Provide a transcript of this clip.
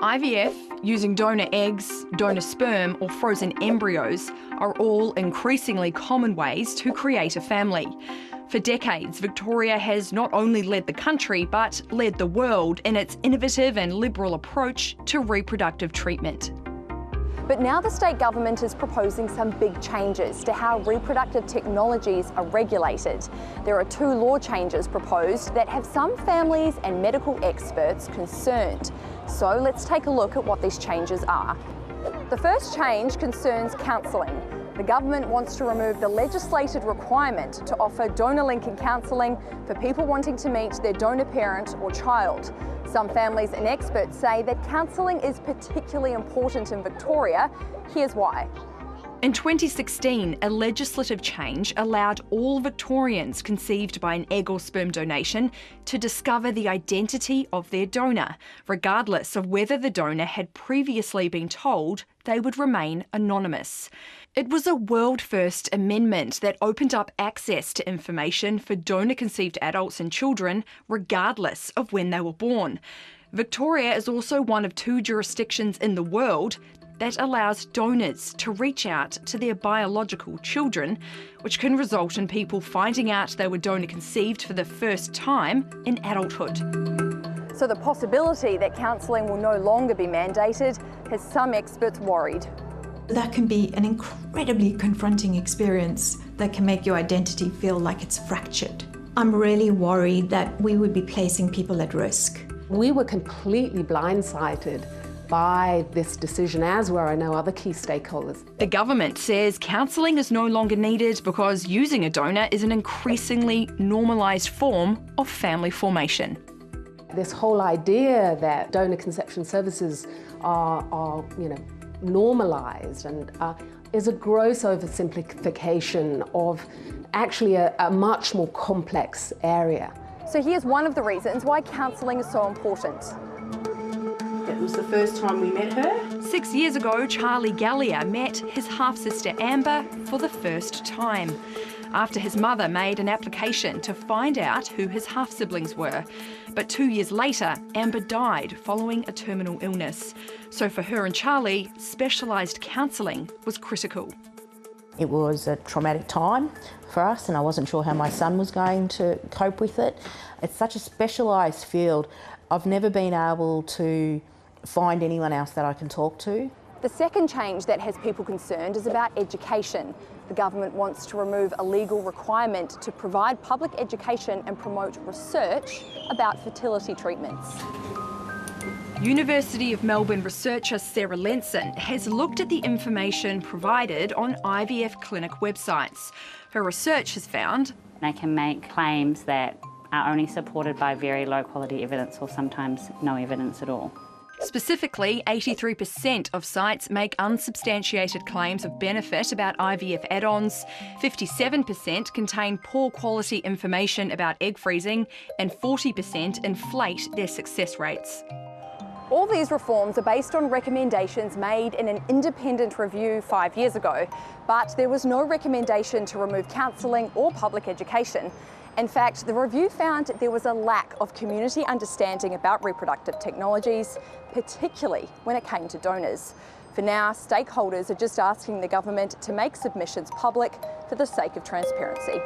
IVF, using donor eggs, donor sperm or frozen embryos are all increasingly common ways to create a family. For decades, Victoria has not only led the country but led the world in its innovative and liberal approach to reproductive treatment. But now the state government is proposing some big changes to how reproductive technologies are regulated. There are 2 law changes proposed that have some families and medical experts concerned. So let's take a look at what these changes are. The first change concerns counselling. The government wants to remove the legislated requirement to offer donor-linking counselling for people wanting to meet their donor parent or child. Some families and experts say that counselling is particularly important in Victoria. Here's why. In 2016, a legislative change allowed all Victorians conceived by an egg or sperm donation to discover the identity of their donor, regardless of whether the donor had previously been told they would remain anonymous. It was a world-first amendment that opened up access to information for donor-conceived adults and children, regardless of when they were born. Victoria is also one of 2 jurisdictions in the world that allows donors to reach out to their biological children, which can result in people finding out they were donor-conceived for the first time in adulthood. So the possibility that counselling will no longer be mandated has some experts worried. That can be an incredibly confronting experience that can make your identity feel like it's fractured. I'm really worried that we would be placing people at risk. We were completely blindsided by this decision, as were, I know, other key stakeholders. The government says counselling is no longer needed because using a donor is an increasingly normalised form of family formation. This whole idea that donor conception services are normalised and is a gross oversimplification of actually a much more complex area. So here's one of the reasons why counselling is so important. It was the first time we met her. 6 years ago, Charlie Gallier met his half-sister Amber for the first time, after his mother made an application to find out who his half-siblings were. But 2 years later, Amber died following a terminal illness. So for her and Charlie, specialised counselling was critical. It was a traumatic time for us and I wasn't sure how my son was going to cope with it. It's such a specialised field. I've never been able to find anyone else that I can talk to. The second change that has people concerned is about education. The government wants to remove a legal requirement to provide public education and promote research about fertility treatments. University of Melbourne researcher Sarah Lenson has looked at the information provided on IVF clinic websites. Her research has found they can make claims that are only supported by very low quality evidence or sometimes no evidence at all. Specifically, 83% of sites make unsubstantiated claims of benefit about IVF add-ons, 57% contain poor quality information about egg freezing, and 40% inflate their success rates. All these reforms are based on recommendations made in an independent review 5 years ago, but there was no recommendation to remove counselling or public education. In fact, the review found there was a lack of community understanding about reproductive technologies, particularly when it came to donors. For now, stakeholders are just asking the government to make submissions public for the sake of transparency.